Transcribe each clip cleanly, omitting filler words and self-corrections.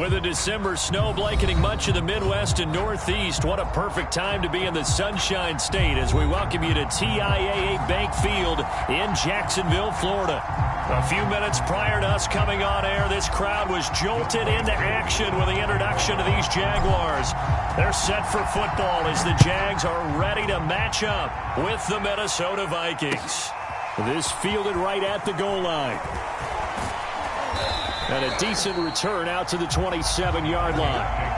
With a December snow blanketing much of the Midwest and Northeast, what a perfect time to be in the Sunshine State as we welcome you to TIAA Bank Field in Jacksonville, Florida. A few minutes prior to us coming on air, this crowd was jolted into action with the introduction of these Jaguars. They're set for football as the Jags are ready to match up with the Minnesota Vikings. This fielded right at the goal line. And a decent return out to the 27-yard line.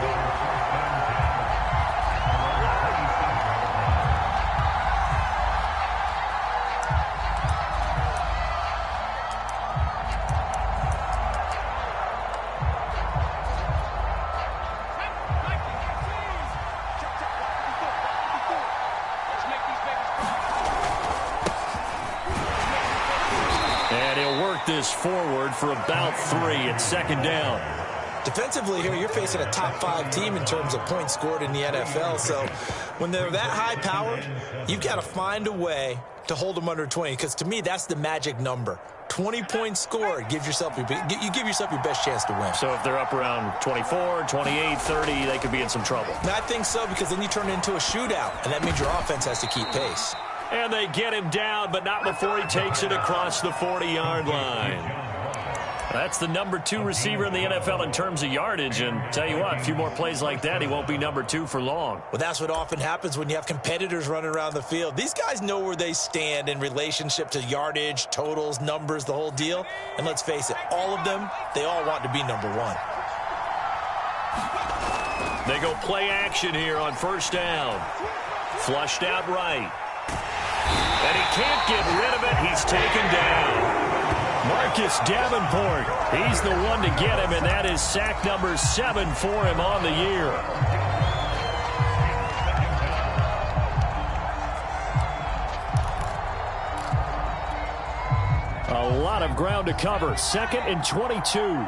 This forward for about 3 at second down. Defensively here, you're facing a top 5 team in terms of points scored in the NFL. So when they're that high powered, you've got to find a way to hold them under 20. Because to me, that's the magic number. 20 points scored, you give yourself your best chance to win. So if they're up around 24, 28, 30, they could be in some trouble. I think so, because then you turn it into a shootout, and that means your offense has to keep pace. And they get him down, but not before he takes it across the 40-yard line. That's the number 2 receiver in the NFL in terms of yardage. And tell you what, a few more plays like that, he won't be number 2 for long. Well, that's what often happens when you have competitors running around the field. These guys know where they stand in relationship to yardage, totals, numbers, the whole deal. And let's face it, all of them, they all want to be number 1. They go play action here on first down. Flushed out right. And he can't get rid of it. He's taken down. Marcus Davenport, he's the one to get him, and that is sack number 7 for him on the year. A lot of ground to cover. 2nd and 22.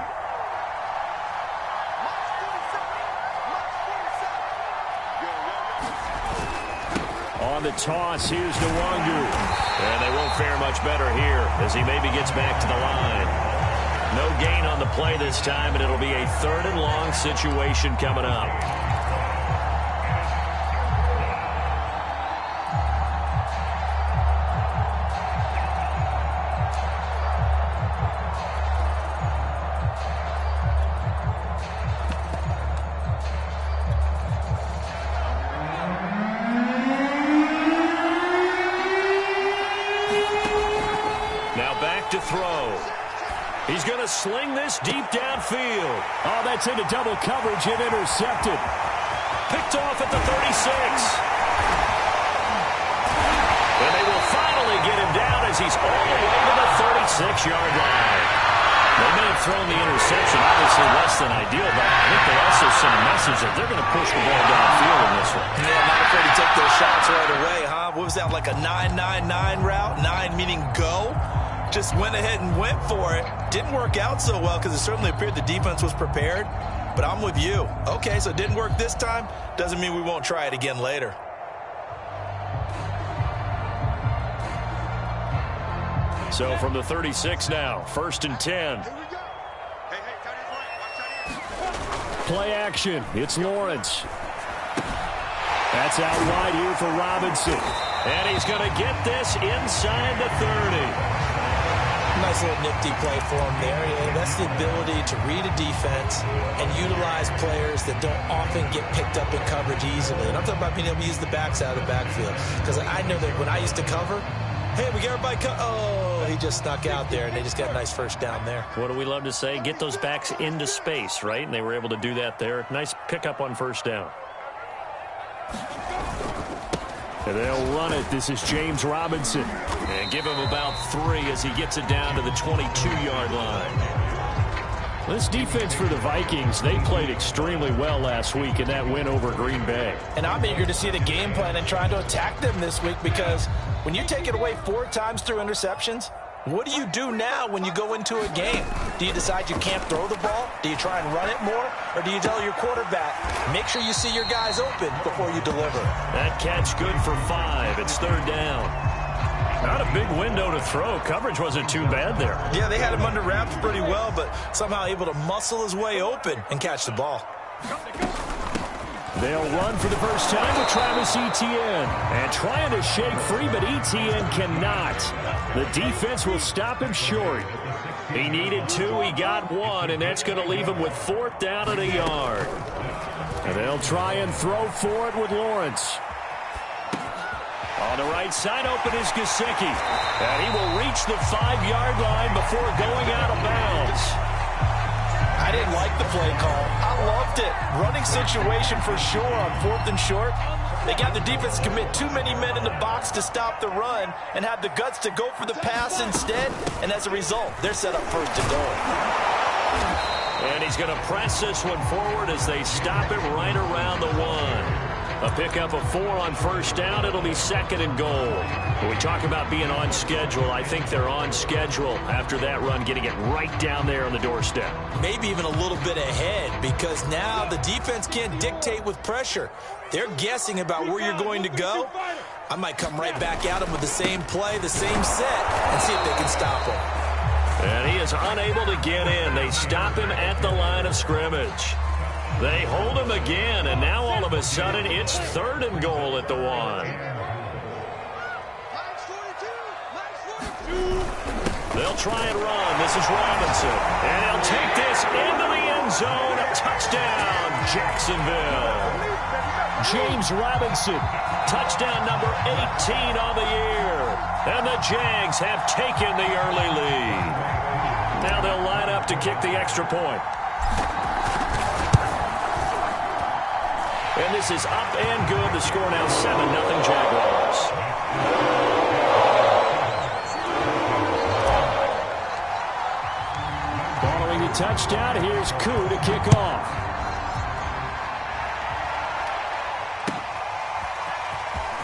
On the toss, here's Nwangu. And they won't fare much better here as he maybe gets back to the line. No gain on the play this time, and it'll be a 3rd and long situation coming up. To throw. He's going to sling this deep downfield. Oh, that's into double coverage and intercepted. Picked off at the 36. And they will finally get him down as he's all the way to the 36-yard line. They may have thrown the interception, obviously less than ideal, but I think they also sent a message that they're going to push the ball downfield in this one. Yeah, not afraid to take those shots right away, huh? What was that, like a 9-9-9 route? 9 meaning go? Just went ahead and went for it. Didn't work out so well because it certainly appeared the defense was prepared. But I'm with you. Okay, so it didn't work this time. Doesn't mean we won't try it again later. So from the 36 now, 1st and 10. Play action. It's Lawrence. That's out wide here for Robinson. And he's going to get this inside the 30. Nice little nifty play for him there. Yeah, that's the ability to read a defense and utilize players that don't often get picked up in coverage easily. And I'm talking about being able to use the backs out of the backfield. Because I know that when I used to cover, hey, we got everybody oh, he just snuck out there, and they just got a nice first down there. What do we love to say? Get those backs into space, right? And they were able to do that there. Nice pickup on first down. And they'll run it. This is James Robinson. And give him about 3 as he gets it down to the 22-yard line. This defense for the Vikings, they played extremely well last week in that win over Green Bay. And I'm eager to see the game plan and trying to attack them this week, because when you take it away 4 times through interceptions, what do you do now when you go into a game? Do you decide you can't throw the ball? Do you try and run it more? Or do you tell your quarterback, make sure you see your guys open before you deliver? That catch good for 5. It's 3rd down. Not a big window to throw. Coverage wasn't too bad there. Yeah, they had him under wraps pretty well, but somehow able to muscle his way open and catch the ball. They'll run for the first time with Travis Etienne. And trying to shake free, but Etienne cannot. The defense will stop him short. He needed 2, he got 1, and that's going to leave him with 4th down and a yard. And they'll try and throw for it with Lawrence. On the right side, open is Gesicki. And he will reach the 5-yard line before going out of bounds. I didn't like the play call. I loved it. Running situation for sure on 4th and short. They got the defense to commit too many men in the box to stop the run and have the guts to go for the pass instead. And as a result, they're set up 1st and goal. And he's going to press this one forward as they stop it right around the 1. A pickup of 4 on 1st down. It'll be 2nd and goal. When we talk about being on schedule, I think they're on schedule after that run, getting it right down there on the doorstep. Maybe even a little bit ahead, because now the defense can't dictate with pressure. They're guessing about where you're going to go. I might come right back at them with the same play, the same set, and see if they can stop him. And he is unable to get in. They stop him at the line of scrimmage. They hold him again, and now all of a sudden it's 3rd and goal at the 1. They'll try and run. This is Robinson. And he'll take this into the end zone. A touchdown, Jacksonville. James Robinson, touchdown number 18 on the year. And the Jags have taken the early lead. Now they'll line up to kick the extra point. And this is up and good. The score now 7-0 Jaguars. Following the touchdown, here's Koo to kick off.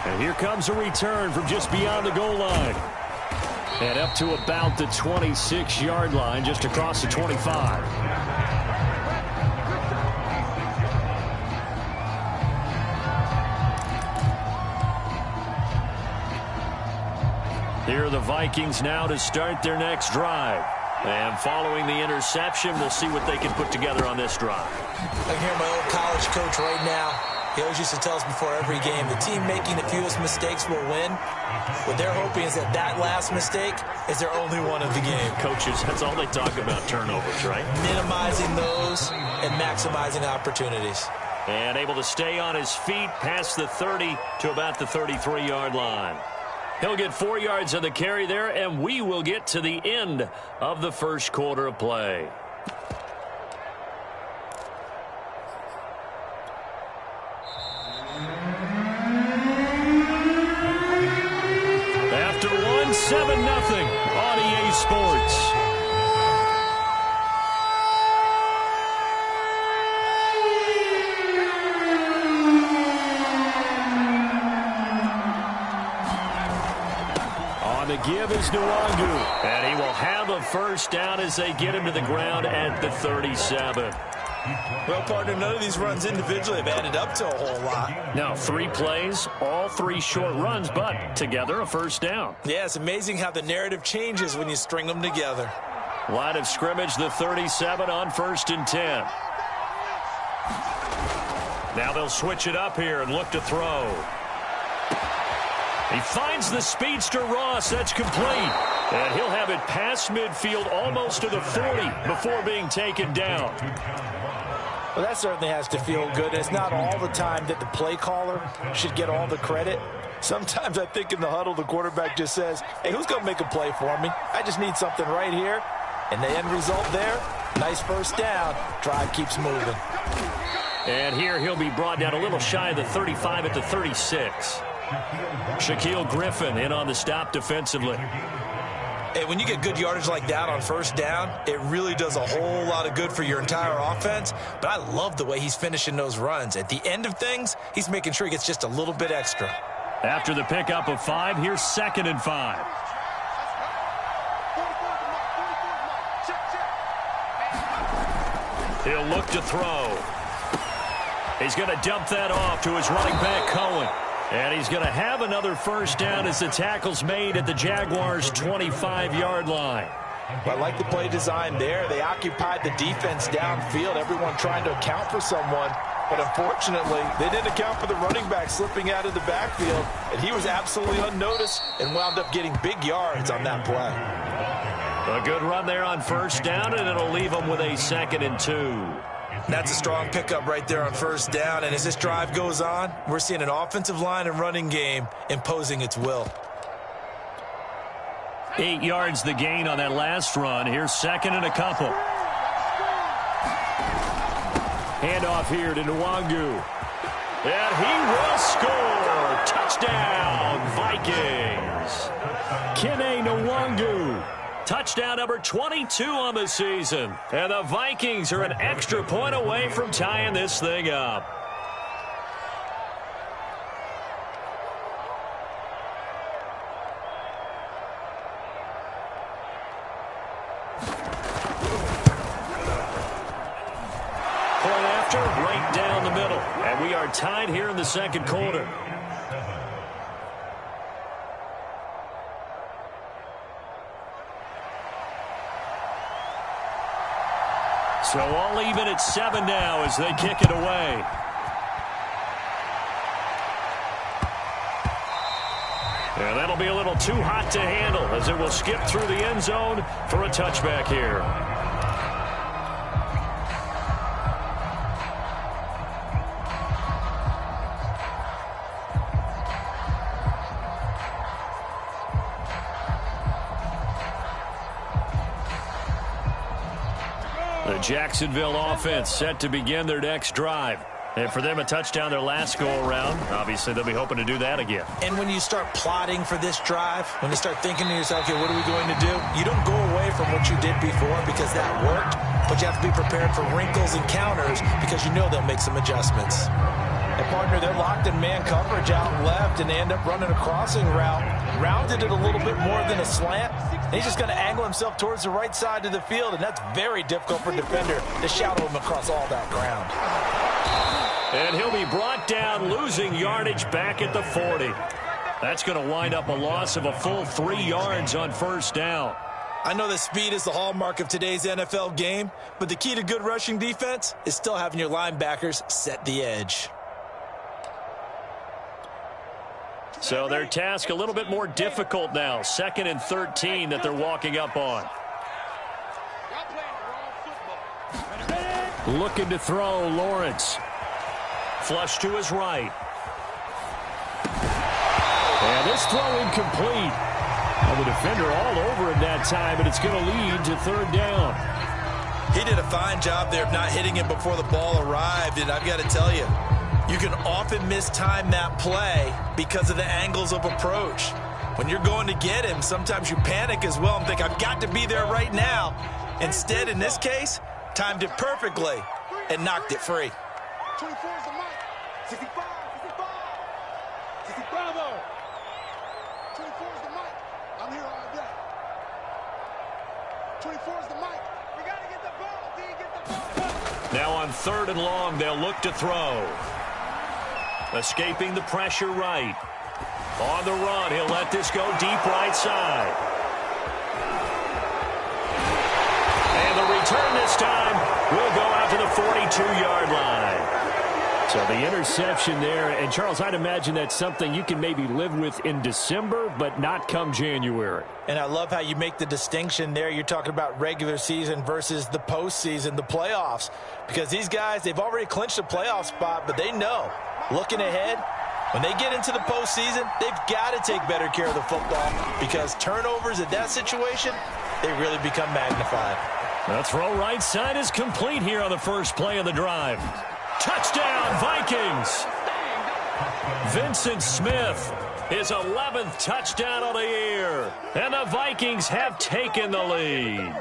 And here comes a return from just beyond the goal line. And up to about the 26-yard line, just across the 25. Here are the Vikings now to start their next drive. And following the interception, we'll see what they can put together on this drive. I can hear my old college coach right now. He always used to tell us before every game, the team making the fewest mistakes will win. What they're hoping is that that last mistake is their only one of the game. Coaches, that's all they talk about, turnovers, right? Minimizing those and maximizing opportunities. And able to stay on his feet past the 30 to about the 33-yard line. He'll get 4 yards on the carry there, and we will get to the end of the first quarter of play. After 1-7-0 on EA Sports. The give is Nwangu, and he will have a first down as they get him to the ground at the 37. Well, partner, none of these runs individually have added up to a whole lot. Now, 3 plays, all 3 short runs, but together a first down. Yeah, it's amazing how the narrative changes when you string them together. Line of scrimmage, the 37 on 1st and 10. Now they'll switch it up here and look to throw. He finds the speedster Ross. That's complete. And he'll have it past midfield almost to the 40 before being taken down. Well, that certainly has to feel good. It's not all the time that the play caller should get all the credit. Sometimes I think in the huddle, the quarterback just says, hey, who's going to make a play for me? I just need something right here. And the end result there, nice first down. Drive keeps moving. And here he'll be brought down a little shy of the 35 at the 36. Shaquille Griffin in on the stop defensively. Hey, when you get good yardage like that on first down, it really does a whole lot of good for your entire offense. But I love the way he's finishing those runs. At the end of things, he's making sure he gets just a little bit extra. After the pickup of 5, here's 2nd and 5. He'll look to throw. He's going to dump that off to his running back, Cohen. And he's going to have another first down as the tackle's made at the Jaguars' 25-yard line. I like the play design there. They occupied the defense downfield, everyone trying to account for someone. But unfortunately, they didn't account for the running back slipping out of the backfield. And he was absolutely unnoticed and wound up getting big yards on that play. A good run there on first down, and it'll leave them with a 2nd and 2. That's a strong pickup right there on first down. And as this drive goes on, we're seeing an offensive line and running game imposing its will. 8 yards the gain on that last run. Here's 2nd and a couple. Handoff here to Nwangu. And he will score. Touchdown, Vikings. Kene Nwangu. Touchdown number 22 on the season. And the Vikings are an extra point away from tying this thing up. Point after, right down the middle. And we are tied here in the second quarter. So all even at 7 now as they kick it away. And that'll be a little too hot to handle as it will skip through the end zone for a touchback here. The Jacksonville offense set to begin their next drive. And for them, a touchdown their last go-around. Obviously, they'll be hoping to do that again. And when you start plotting for this drive, when you start thinking to yourself, okay, what are we going to do? You don't go away from what you did before because that worked, but you have to be prepared for wrinkles and counters because you know they'll make some adjustments. And partner, they're locked in man coverage out left, and they end up running a crossing route. Rounded it a little bit more than a slant. He's just going to angle himself towards the right side of the field, and that's very difficult for a defender to shadow him across all that ground. And he'll be brought down, losing yardage back at the 40. That's going to wind up a loss of a full 3 yards on first down. I know that speed is the hallmark of today's NFL game, but the key to good rushing defense is still having your linebackers set the edge. So their task a little bit more difficult now. 2nd and 13 that they're walking up on. Looking to throw, Lawrence. Flush to his right. And this throw incomplete. Well, the defender all over him that time, but it's going to lead to 3rd down. He did a fine job there of not hitting him before the ball arrived, and I've got to tell you, you can often mistime that play because of the angles of approach. When you're going to get him, sometimes you panic as well and think, I've got to be there right now. Instead, in this case, timed it perfectly and knocked it free. 24 is the mic. 65, 65. 65, 24 is the mic. I'm here all day. 24 is the mic. We got to get the ball, D. Get the ball. Now on 3rd and long, they'll look to throw. Escaping the pressure right. On the run, he'll let this go deep right side. And the return this time will go out to the 42-yard line. So the interception there, and Charles, I'd imagine that's something you can maybe live with in December, but not come January. And I love how you make the distinction there. You're talking about regular season versus the postseason, the playoffs. Because these guys, they've already clinched a playoff spot, but they know, looking ahead, when they get into the postseason, they've got to take better care of the football because turnovers in that situation, they really become magnified. The throw right side is complete here on the first play of the drive. Touchdown, Vikings! Vincent Smith, his 11th touchdown of the year. And the Vikings have taken the lead.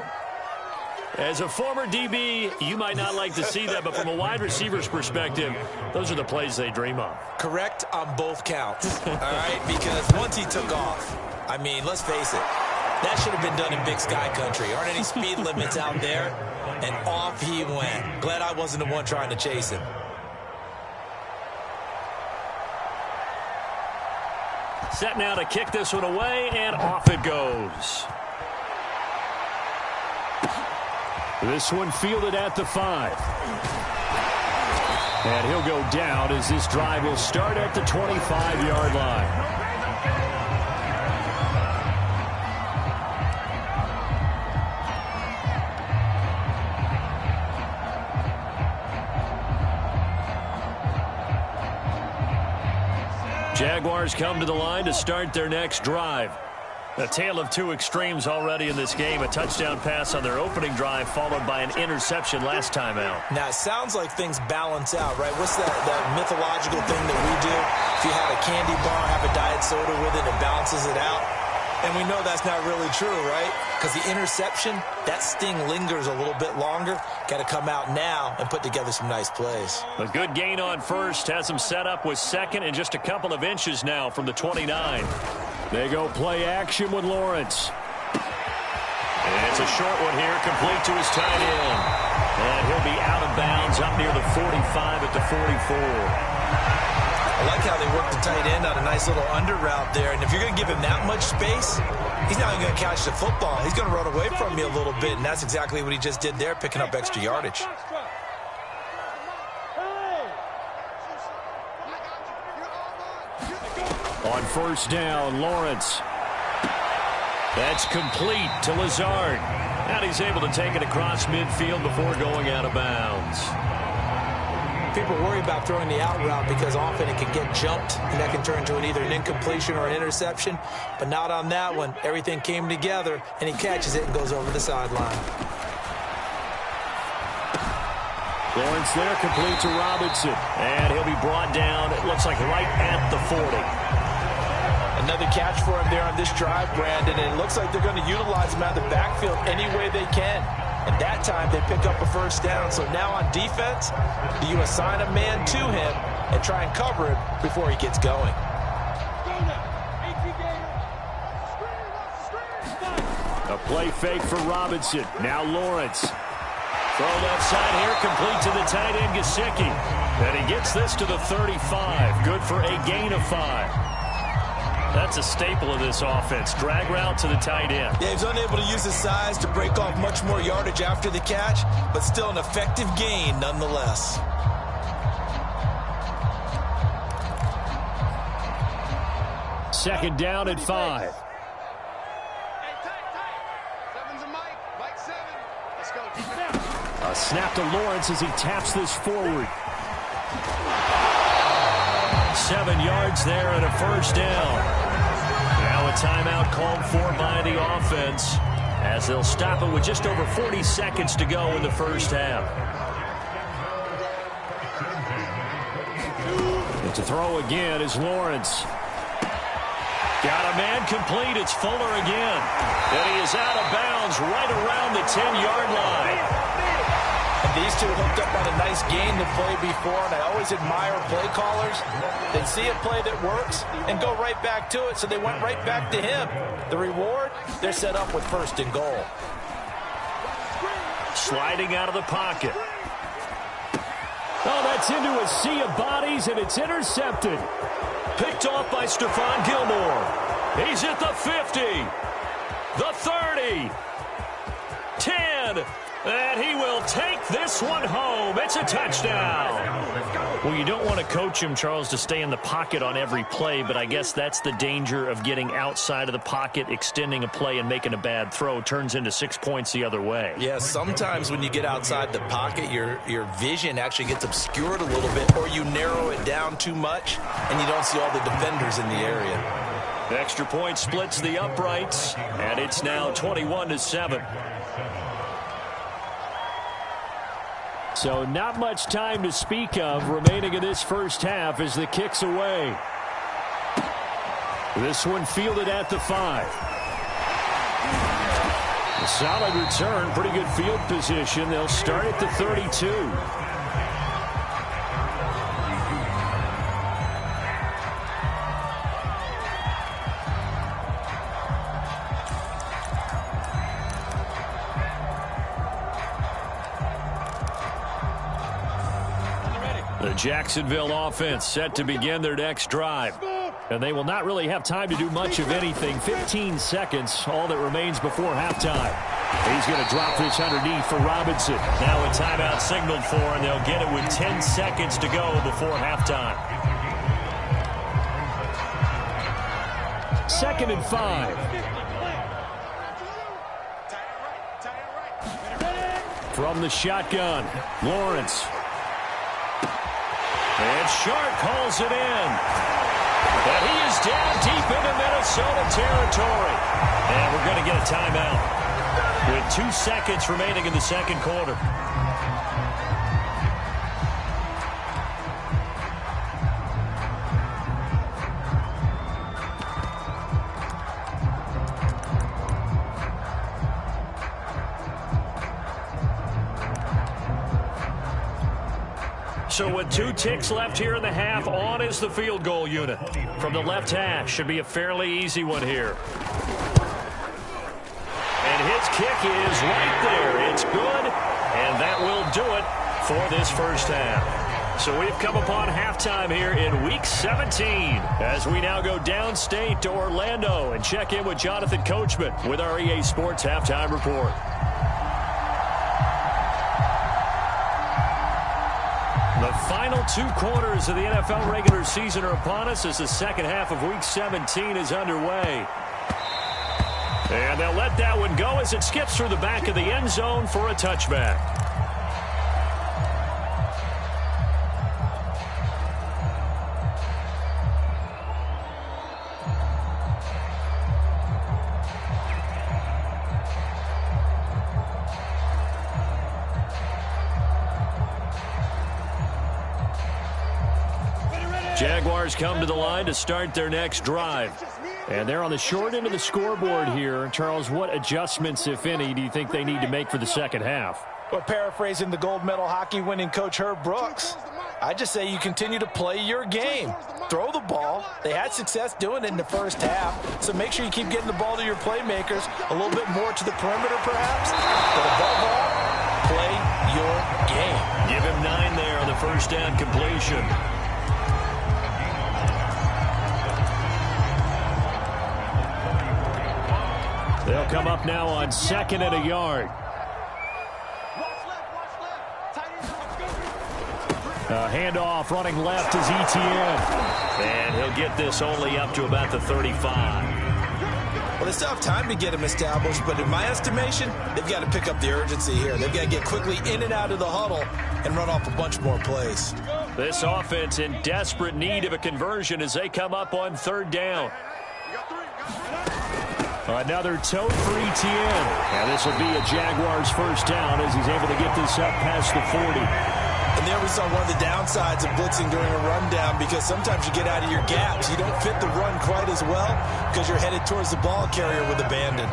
As a former DB, you might not like to see that, but from a wide receiver's perspective, those are the plays they dream of. Correct on both counts, all right? Because once he took off, I mean, let's face it, that should have been done in Big Sky Country. Aren't any speed limits out there? And off he went. Glad I wasn't the one trying to chase him. Set now to kick this one away, and off it goes. This one fielded at the 5. And he'll go down as this drive will start at the 25-yard line. Jaguars come to the line to start their next drive. A tale of two extremes already in this game. A touchdown pass on their opening drive followed by an interception last time out. Now, it sounds like things balance out, right? What's that mythological thing that we do? If you have a candy bar, have a diet soda with it, it balances it out. And we know that's not really true, right? Because the interception, that sting lingers a little bit longer. Got to come out now and put together some nice plays. A good gain on first has him set up with second and just a couple of inches now from the 29. They go play action with Lawrence. And it's a short one here, complete to his tight end. And he'll be out of bounds up near the 45 at the 44. I like how they work the tight end on a nice little under route there. And if you're going to give him that much space, he's not even going to catch the football. He's going to run away from you a little bit, and that's exactly what he just did there, picking up extra yardage. On first down, Lawrence. That's complete to Lazard. And he's able to take it across midfield before going out of bounds. People worry about throwing the out route because often it can get jumped, and that can turn into either an incompletion or an interception. But not on that one. Everything came together, and he catches it and goes over the sideline. Lawrence there, complete to Robinson. And he'll be brought down, it looks like right at the 40. Another catch for him there on this drive, Brandon, and it looks like they're going to utilize him out of the backfield any way they can. And that time they pick up a first down. So now on defense, do you assign a man to him and try and cover him before he gets going? A play fake for Robinson. Now Lawrence. Throw left side here, complete to the tight end, Gesicki. And he gets this to the 35. Good for a gain of 5. That's a staple of this offense. Drag route to the tight end. Yeah, he's unable to use his size to break off much more yardage after the catch, but still an effective gain nonetheless. Second down at 5. A snap to Lawrence as he taps this forward. 7 yards there and a first down. Now a timeout called for by the offense as they'll stop it with just over 40 seconds to go in the first half. And to throw again is Lawrence. Got a man complete. It's Fuller again. And he is out of bounds right around the 10-yard line. And these two hooked up on a nice gain the play before, and I always admire play callers. They see a play that works and go right back to it, so they went right back to him. The reward, they're set up with first and goal. Sliding out of the pocket. Oh, that's into a sea of bodies, and it's intercepted. Picked off by Stephon Gilmore. He's at the 50, the 30, 10, and he will take this one home. It's a touchdown. Well, you don't want to coach him, Charles, to stay in the pocket on every play, but I guess that's the danger of getting outside of the pocket, extending a play, and making a bad throw. Turns into 6 points the other way. Yeah, sometimes when you get outside the pocket, your vision actually gets obscured a little bit, or you narrow it down too much, and you don't see all the defenders in the area. Extra point splits the uprights, and it's now 21-7. So not much time to speak of remaining in this first half as the kick's away. This one fielded at the 5. A solid return, pretty good field position. They'll start at the 32. The Jacksonville offense set to begin their next drive. And they will not really have time to do much of anything. 15 seconds, all that remains before halftime. He's going to drop this underneath for Robinson. Now a timeout signaled for, and they'll get it with 10 seconds to go before halftime. 2nd and 5. From the shotgun, Lawrence. And Sharp calls it in. And he is down deep into Minnesota territory. And we're going to get a timeout with 2 seconds remaining in the second quarter. So with 2 ticks left here in the half, on is the field goal unit. From the left hash, should be a fairly easy one here. And his kick is right there. It's good, and that will do it for this first half. So we've come upon halftime here in Week 17 as we now go downstate to Orlando and check in with Jonathan Coachman with our EA Sports Halftime Report. The final 2 quarters of the NFL regular season are upon us as the second half of Week 17 is underway. And they'll let that one go as it skips through the back of the end zone for a touchback. Jaguars come to the line to start their next drive. And they're on the short end of the scoreboard here. Charles, what adjustments, if any, do you think they need to make for the second half? Well, paraphrasing the gold medal hockey winning coach Herb Brooks, I just say you continue to play your game. Throw the ball. They had success doing it in the first half, so make sure you keep getting the ball to your playmakers, a little bit more to the perimeter perhaps, but above all, play your game. Give him 9 there on the first down completion. They'll come up now on 2nd and a yard. Handoff running left is Etienne. And he'll get this only up to about the 35. Well, they still have time to get him established, but in my estimation, they've got to pick up the urgency here. They've got to get quickly in and out of the huddle and run off a bunch more plays. This offense in desperate need of a conversion as they come up on 3rd down. Another tote for Etienne. And this will be a Jaguars first down as he's able to get this up past the 40. And there we saw one of the downsides of blitzing during a rundown, because sometimes you get out of your gaps. You don't fit the run quite as well because you're headed towards the ball carrier with abandon.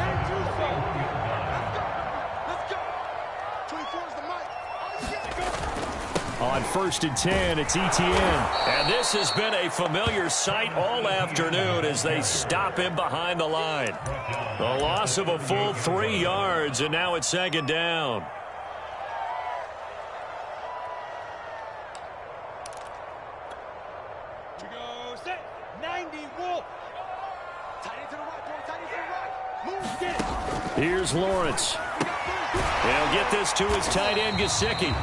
On 1st and 10, it's Etienne. And this has been a familiar sight all afternoon as they stop him behind the line. The loss of a full 3 yards, and now it's 2nd down. We go set. 90 Wolf. Tight end to the right, boy. Tight end to the right. Move, get it. Here's Lawrence. He'll get this to his tight end, Gesicki.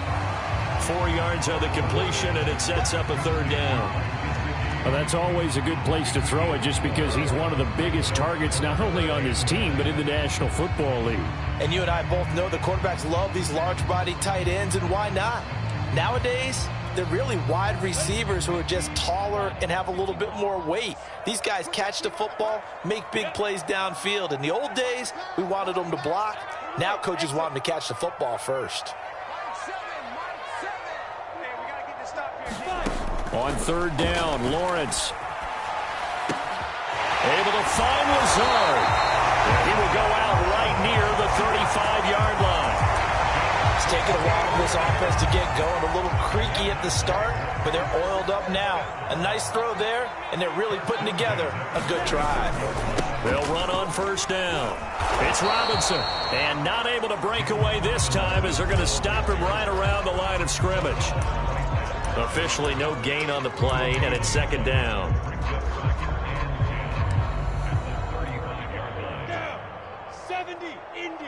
4 yards on the completion, and it sets up a 3rd down. Well, that's always a good place to throw it, just because he's one of the biggest targets not only on his team but in the National Football League. And you and I both know the quarterbacks love these large-bodied tight ends, and why not? Nowadays, they're really wide receivers who are just taller and have a little bit more weight. These guys catch the football, make big plays downfield. In the old days, we wanted them to block. Now coaches want them to catch the football first. On 3rd down, Lawrence able to find Lazard. And he will go out right near the 35-yard line. It's taken a while for this offense to get going. A little creaky at the start, but they're oiled up now. A nice throw there, and they're really putting together a good drive. They'll run on 1st down. It's Robinson, and not able to break away this time as they're going to stop him right around the line of scrimmage. Officially no gain on the play, and it's 2nd down. 70, Indy.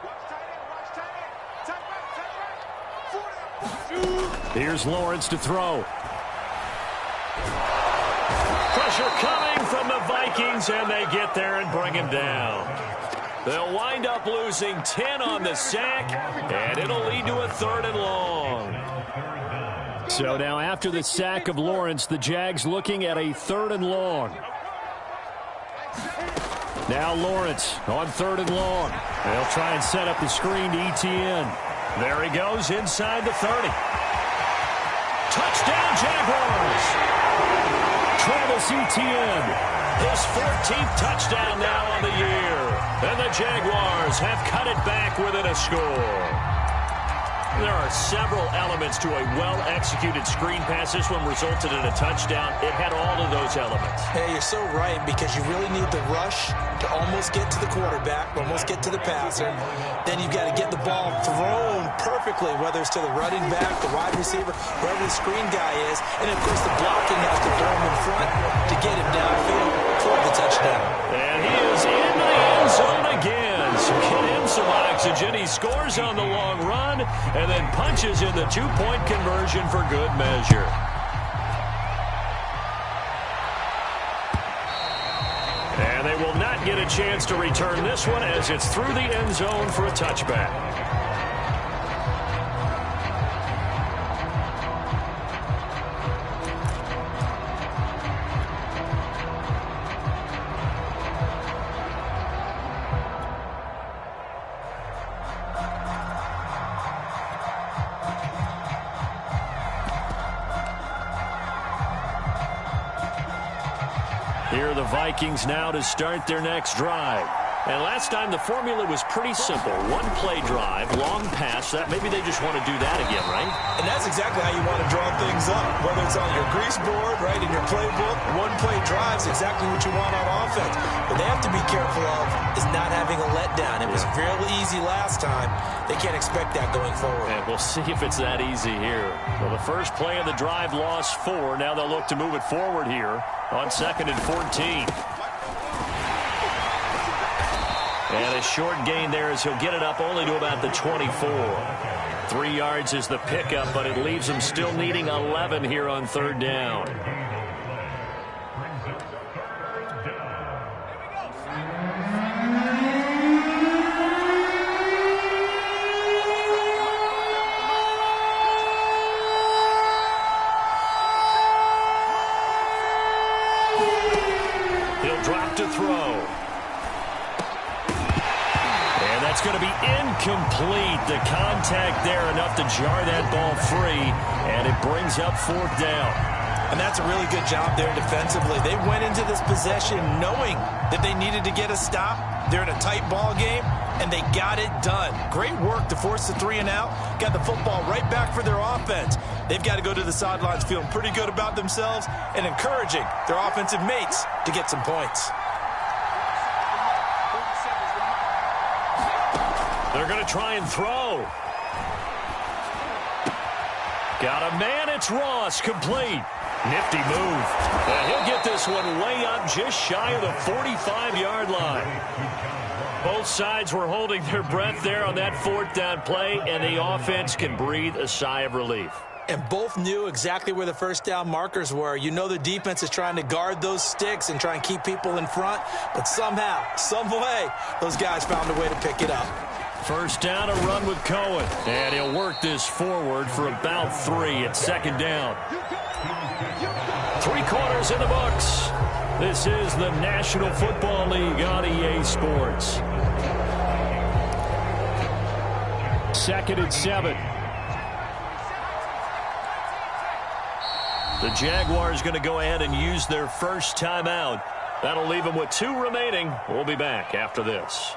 Watch tight end, watch tight end. Tight right, tight right. 40. Here's Lawrence to throw. Pressure coming from the Vikings, and they get there and bring him down. They'll wind up losing 10 on the sack, and it'll lead to a 3rd and long. So now after the sack of Lawrence, the Jags looking at a 3rd and long. Now Lawrence on 3rd and long. They'll try and set up the screen to ETN. There he goes inside the 30. Touchdown Jaguars! Travis Etienne, his 14th touchdown now on the year. And the Jaguars have cut it back within a score. There are several elements to a well-executed screen pass. This one resulted in a touchdown. It had all of those elements. Hey, you're so right, because you really need the rush to almost get to the quarterback, almost get to the passer. Then you've got to get the ball thrown perfectly, whether it's to the running back, the wide receiver, whoever the screen guy is. And, of course, the blocking has to throw him in front to get him downfield toward the touchdown. And he is in the end zone again. So get him some oxygen. He scores on the long run and then punches in the 2-point conversion for good measure. And they will not get a chance to return this one as it's through the end zone for a touchback. Here are the Vikings now to start their next drive. And last time the formula was pretty simple. One play drive, long pass. That maybe they just want to do that again, right? And that's exactly how you want to draw things up. Whether it's on your grease board, right, in your playbook, one play drive is exactly what you want on offense. What they have to be careful of is not having a letdown. It was real easy last time. They can't expect that going forward. And we'll see if it's that easy here. Well, the first play of the drive lost 4. Now they'll look to move it forward here on 2nd and 14. And a short gain there as he'll get it up only to about the 24. 3 yards is the pickup, but it leaves him still needing 11 here on 3rd down. He'll drop to throw. It's going to be incomplete. The contact there enough to jar that ball free, and it brings up 4th down. And that's a really good job there defensively. They went into this possession knowing that they needed to get a stop. They're in a tight ball game, and they got it done. Great work to force the 3 and out. Got the football right back for their offense. They've got to go to the sidelines feeling pretty good about themselves and encouraging their offensive mates to get some points. They're going to try and throw. Got a man. It's Ross. Complete. Nifty move. And he'll get this one way up just shy of the 45-yard line. Both sides were holding their breath there on that 4th down play, and the offense can breathe a sigh of relief. And both knew exactly where the first down markers were. You know the defense is trying to guard those sticks and try and keep people in front, but somehow, some way, those guys found a way to pick it up. First down, a run with Cohen. And he'll work this forward for about 3 at 2nd down. 3 quarters in the books. This is the National Football League on EA Sports. 2nd and 7. The Jaguars going to go ahead and use their first timeout. That'll leave them with 2 remaining. We'll be back after this.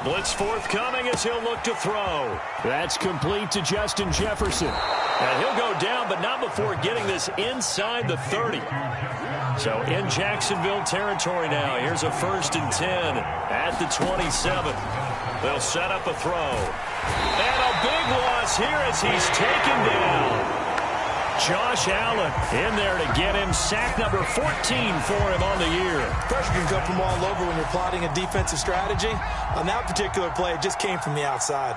Blitz forthcoming as he'll look to throw. That's complete to Justin Jefferson. And he'll go down, but not before getting this inside the 30. So in Jacksonville territory now. Here's a 1st and 10 at the 27. They'll set up a throw. And a big loss here as he's taken down. Josh Allen in there to get him. Sack number 14 for him on the year. Pressure can come from all over when you're plotting a defensive strategy. On that particular play, it just came from the outside.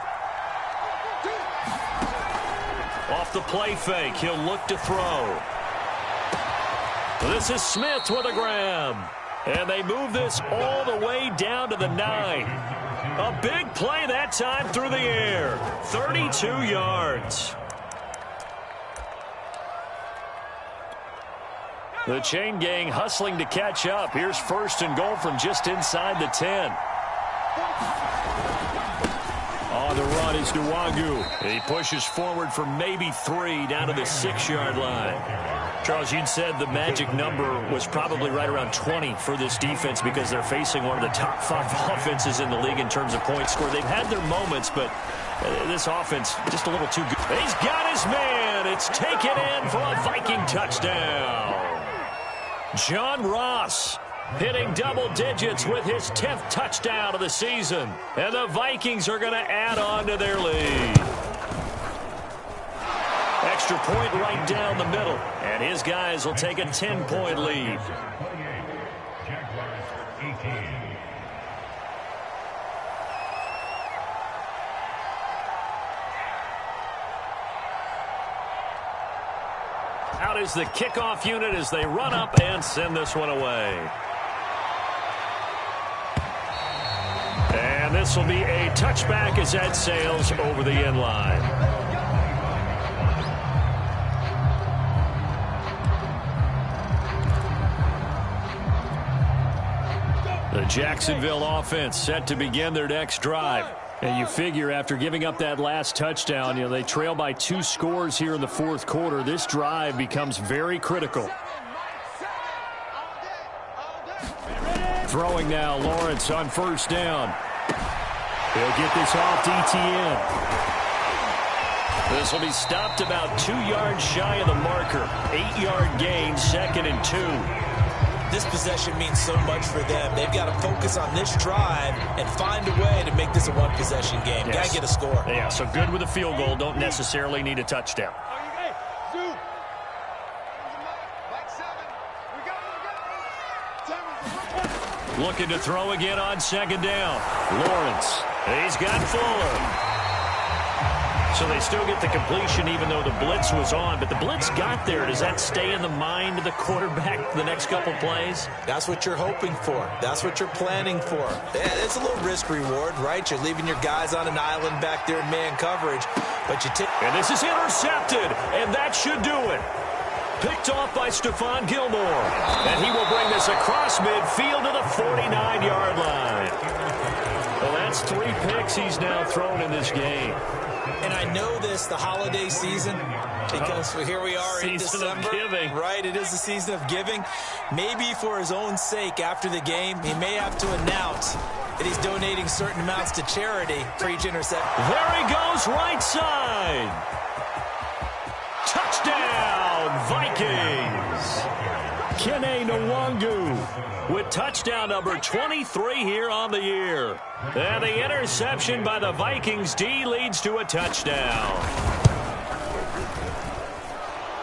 Off the play fake, he'll look to throw. This is Smith with a grab. And they move this all the way down to the 9. A big play that time through the air. 32 yards. The chain gang hustling to catch up. Here's 1st and goal from just inside the 10. On the run is Nwangu. He pushes forward for maybe 3 down to the 6-yard line. Charles, you'd said the magic number was probably right around 20 for this defense because they're facing one of the top 5 offenses in the league in terms of points scored. They've had their moments, but this offense just a little too good. He's got his man. It's taken in for a Viking touchdown. John Ross hitting double digits with his 10th touchdown of the season. And the Vikings are going to add on to their lead. Extra point right down the middle. And his guys will take a 10-point lead. Out is the kickoff unit as they run up and send this one away. And this will be a touchback as that sails over the end line. The Jacksonville offense set to begin their next drive. And you figure after giving up that last touchdown, they trail by 2 scores here in the 4th quarter. This drive becomes very critical. Throwing now, Lawrence on 1st down. He'll get this off to ETN. This will be stopped about 2 yards shy of the marker. 8-yard gain, 2nd and 2. This possession means so much for them. They've got to focus on this drive and find a way to make this a one-possession game. Yes. Got to get a score. Yeah, so good with a field goal. Don't necessarily need a touchdown. Looking to throw again on 2nd down. Lawrence. He's got Fuller. So they still get the completion even though the blitz was on. But the blitz got there. Does that stay in the mind of the quarterback the next couple plays? That's what you're hoping for. That's what you're planning for. It's a little risk-reward, right? You're leaving your guys on an island back there in man coverage. But you take. And this is intercepted. And that should do it. Picked off by Stephon Gilmore. And he will bring this across midfield to the 49-yard line. Well, that's 3 picks he's now thrown in this game. And I know this, the holiday season, because here we are in December. Season of giving. Right, it is the season of giving. Maybe for his own sake after the game, he may have to announce that he's donating certain amounts to charity for each interception. There he goes, right side. Touchdown, Vikings. Kene Nwangu with touchdown number 23 here on the year. And the interception by the Vikings D leads to a touchdown.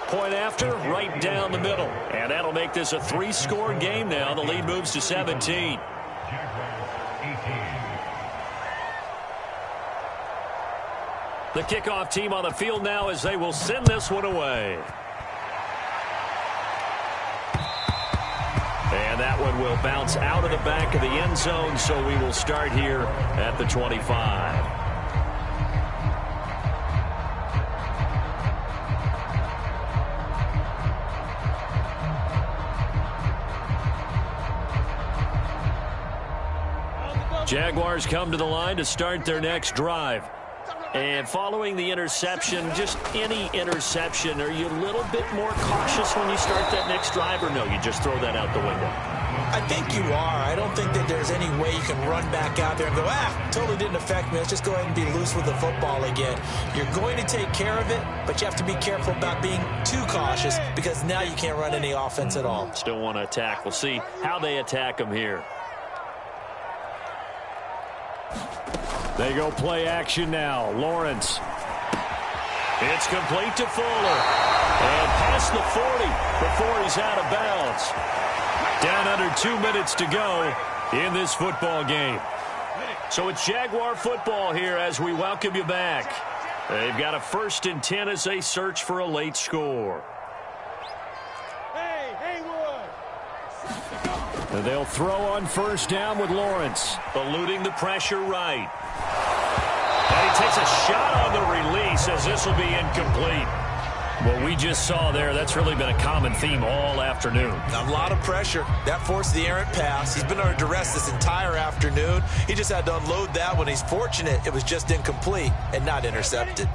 Point after, right down the middle. And that'll make this a 3-score game now. The lead moves to 17. The kickoff team on the field now as they will send this one away. And that one will bounce out of the back of the end zone, so we will start here at the 25. Jaguars come to the line to start their next drive. And following the interception, just any interception, are you a little bit more cautious when you start that next drive, or no, you just throw that out the window? I think you are. I don't think that there's any way you can run back out there and go, totally didn't affect me. Let's just go ahead and be loose with the football again. You're going to take care of it, but you have to be careful about being too cautious because now you can't run any offense at all. Still want to attack. We'll see how they attack them here. They go play action now. Lawrence. It's complete to Fuller. And past the 40 before he's out of bounds. Down under 2 minutes to go in this football game. So it's Jaguar football here as we welcome you back. They've got a 1st and 10 as they search for a late score. And they'll throw on 1st down with Lawrence. Eluding the pressure right. And he takes a shot on the release as this will be incomplete. What we just saw there, that's really been a common theme all afternoon. A lot of pressure. That forced the errant pass. He's been under duress this entire afternoon. He just had to unload that one. He's fortunate it was just incomplete and not intercepted.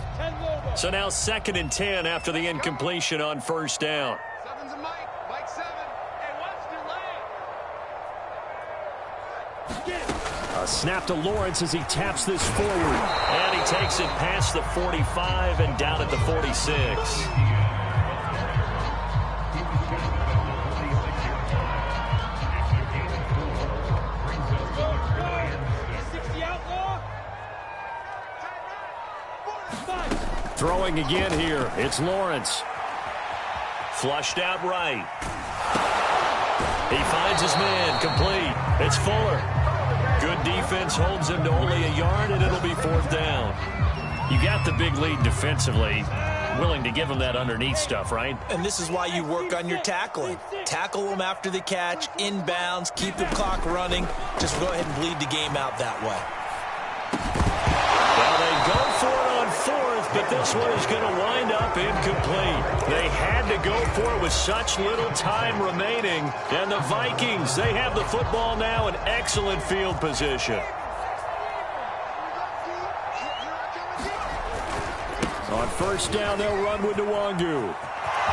So now 2nd and 10 after the incompletion on 1st down. Mike 7. Hey, watch your leg. A snap to Lawrence as he taps this forward. And he takes it past the 45 and down at the 46. Throwing again here. It's Lawrence. Flushed out right. He finds his man. Complete. It's Fuller. Good defense holds him to only a yard, and it'll be 4th down. You got the big lead defensively. Willing to give him that underneath stuff, right? And this is why you work on your tackling. Tackle them after the catch, inbounds, keep the clock running. Just go ahead and bleed the game out that way. Well, they go for it on 4th, but this one is going to wind up incomplete. They had to go for it with such little time remaining. And the Vikings, they have the football now in excellent field position. On 1st down, they'll run with Nwangu.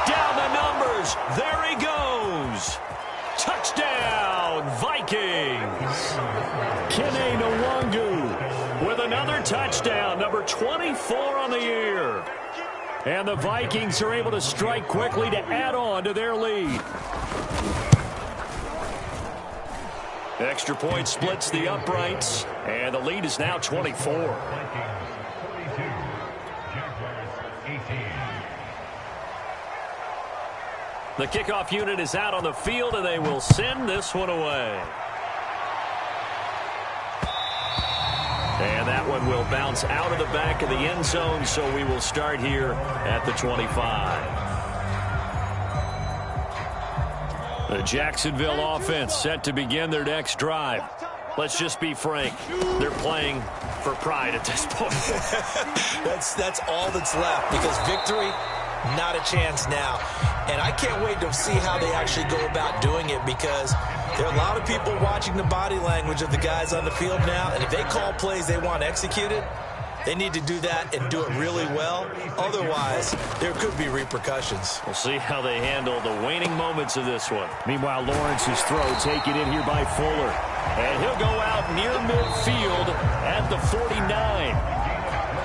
Down the numbers. There he goes. Touchdown, Vikings. Kene Nwangu with another touchdown, number 24 on the year. And the Vikings are able to strike quickly to add on to their lead. Extra point splits the uprights, and the lead is now 24. The kickoff unit is out on the field, and they will send this one away. And that one will bounce out of the back of the end zone, so we will start here at the 25. The Jacksonville offense set to begin their next drive. Let's just be frank. They're playing for pride at this point. That's all that's left because victory, not a chance now. And I can't wait to see how they actually go about doing it because there are a lot of people watching the body language of the guys on the field now. And if they call plays they want executed, they need to do that and do it really well. Otherwise, there could be repercussions. We'll see how they handle the waning moments of this one. Meanwhile, Lawrence's throw taken in here by Fuller. And he'll go out near midfield at the 49.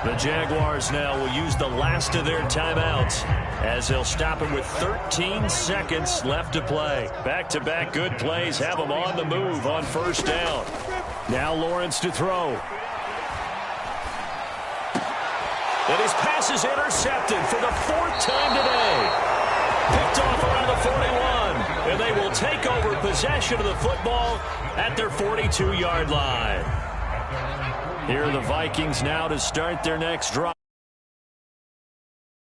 The Jaguars now will use the last of their timeouts as they'll stop him with 13 seconds left to play. Back-to-back good plays have them on the move on 1st down. Now Lawrence to throw. And his pass is intercepted for the 4th time today. Picked off around the 41. And they will take over possession of the football at their 42-yard line. Here are the Vikings now to start their next drive.